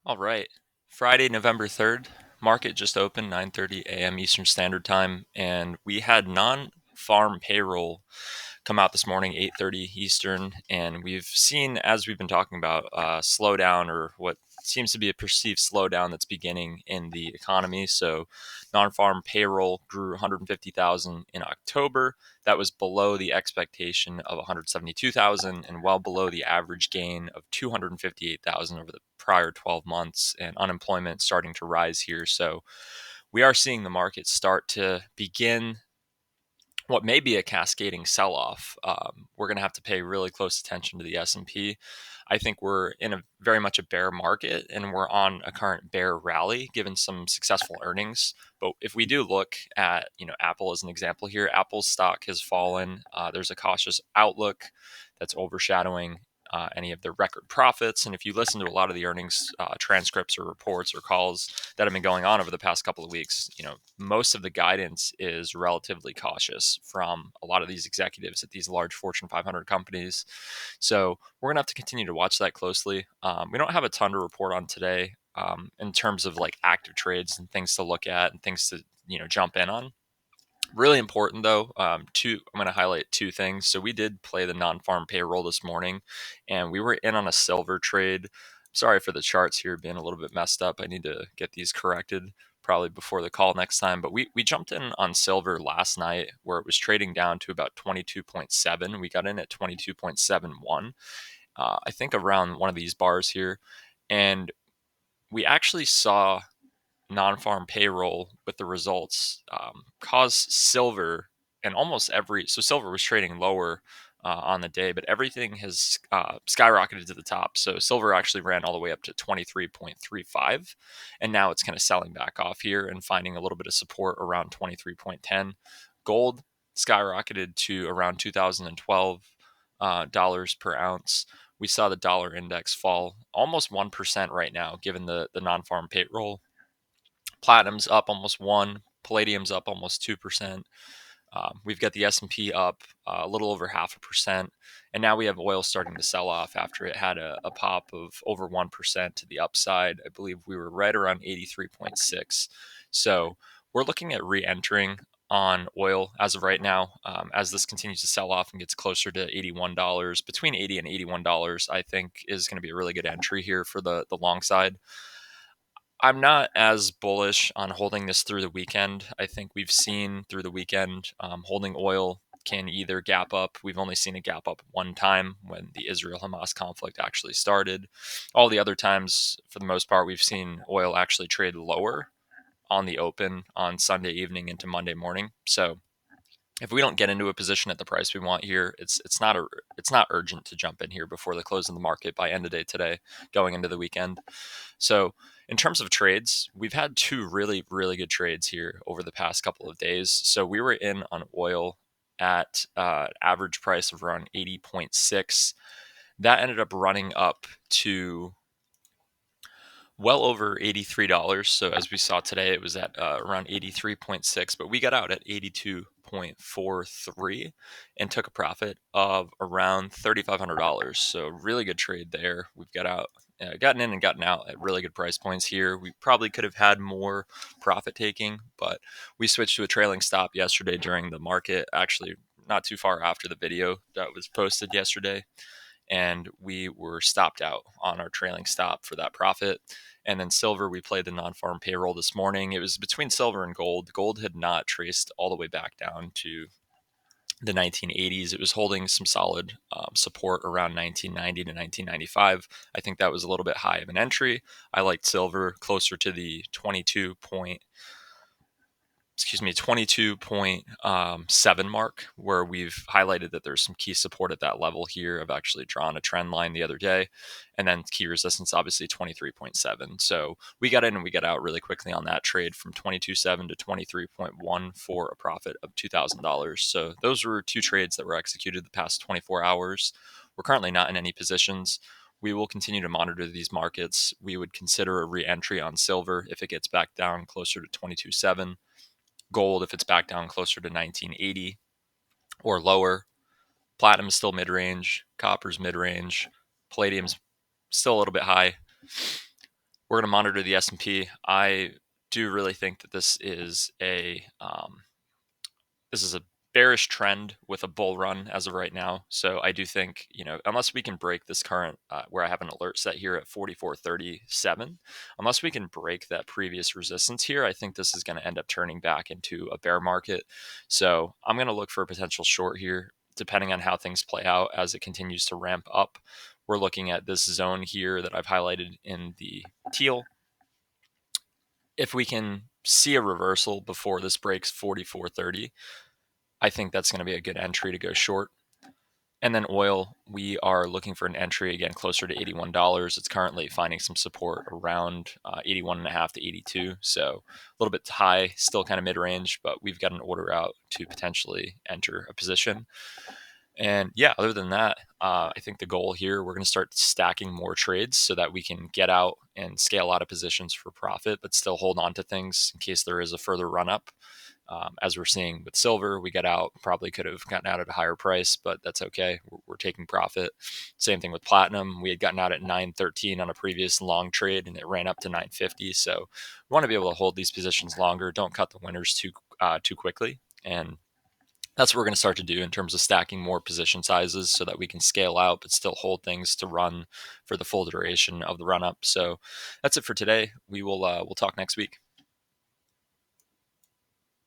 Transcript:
All right. Friday, November 3rd, market just opened 9:30 a.m. Eastern Standard Time, and we had non-farm payroll come out this morning, 8:30 Eastern, and we've seen, as we've been talking about, slowdown, or what seems to be a perceived slowdown that's beginning in the economy. So non-farm payroll grew 150,000 in October. That was below the expectation of 172,000 and well below the average gain of 258,000 over the prior 12 months, and unemployment starting to rise here. So we are seeing the market start to begin what may be a cascading sell-off. We're going to have to pay really close attention to the S&P. I think we're in a very much a bear market, and we're on a current bear rally given some successful earnings. But if we do look at, Apple as an example here, Apple's stock has fallen. There's a cautious outlook that's overshadowing any of their record profits. And if you listen to a lot of the earnings transcripts or reports or calls that have been going on over the past couple of weeks, most of the guidance is relatively cautious from a lot of these executives at these large Fortune 500 companies. So we're going to have to continue to watch that closely. We don't have a ton to report on today in terms of like active trades and things to look at and things to, jump in on. Really important though. I'm going to highlight two things. So we did play the non-farm payroll this morning, and we were in on a silver trade. Sorry for the charts here being a little bit messed up. I need to get these corrected probably before the call next time. But we jumped in on silver last night where it was trading down to about 22.7. We got in at 22.71. I think around one of these bars here, and we actually saw non-farm payroll with the results cause silver and almost every so silver was trading lower on the day, but everything has skyrocketed to the top. So silver actually ran all the way up to 23.35, and now it's kind of selling back off here and finding a little bit of support around 23.10. Gold skyrocketed to around 2012 dollars per ounce. We saw the dollar index fall almost 1% right now, given the non-farm payroll. Platinum's up almost 1, palladium's up almost 2%. We've got the S&P up a little over 0.5%, and now we have oil starting to sell off after it had a pop of over 1% to the upside. I believe we were right around 83.6. So we're looking at re-entering on oil as of right now. As this continues to sell off and gets closer to $81, between $80 and $81, I think is going to be a really good entry here for the long side. I'm not as bullish on holding this through the weekend. I think we've seen through the weekend holding oil can either gap up. We've only seen a gap up one time when the Israel Hamas conflict actually started. All the other times, for the most part, we've seen oil actually trade lower on the open on Sunday evening into Monday morning. So if we don't get into a position at the price we want here, it's not urgent to jump in here before the close of the market by end of day today, going into the weekend. So in terms of trades, we've had two really, really good trades here over the past couple of days. So we were in on oil at average price of around 80.6. That ended up running up to well over $83. So as we saw today, it was at around 83.6, but we got out at 82.43 and took a profit of around $3,500. So really good trade there. We've gotten in and gotten out at really good price points here. We probably could have had more profit taking, but we switched to a trailing stop yesterday during the market, actually not too far after the video that was posted yesterday, and we were stopped out on our trailing stop for that profit. And then silver, we played the non-farm payroll this morning. It was between silver and gold. Gold had not traced all the way back down to the 1980s. It was holding some solid support around 1990 to 1995. I think that was a little bit high of an entry. I liked silver closer to the 22.7 mark, where we've highlighted that there's some key support at that level here. I've actually drawn a trend line the other day, and then key resistance obviously 23.7. So we got in and we got out really quickly on that trade from 22.7 to 23.1 for a profit of $2,000. So those were two trades that were executed the past 24 hours. We're currently not in any positions. We will continue to monitor these markets. We would consider a re-entry on silver if it gets back down closer to 22.7. Gold if it's back down closer to 1980 or lower. Platinum is still mid-range. Copper's mid-range. Palladium's still a little bit high. We're going to monitor the S&P. I do really think that this is a bearish trend with a bull run as of right now. So I do think, unless we can break this current, where I have an alert set here at 44.37, unless we can break that previous resistance here, I think this is going to end up turning back into a bear market. So I'm going to look for a potential short here, depending on how things play out as it continues to ramp up. We're looking at this zone here that I've highlighted in the teal. If we can see a reversal before this breaks 44.30, I think that's going to be a good entry to go short. And then oil, we are looking for an entry again closer to $81. It's currently finding some support around 81.5 to 82. So a little bit high, still kind of mid range, but we've got an order out to potentially enter a position. And yeah, other than that, I think the goal here, we're going to start stacking more trades so that we can get out and scale out of positions for profit, but still hold on to things in case there is a further run up. As we're seeing with silver, we got out, probably could have gotten out at a higher price, but that's okay. We're taking profit. Same thing with platinum. We had gotten out at 913 on a previous long trade and it ran up to 950. So we want to be able to hold these positions longer. Don't cut the winners too quickly. And that's what we're going to start to do in terms of stacking more position sizes so that we can scale out but still hold things to run for the full duration of the run up. So that's it for today. We'll talk next week.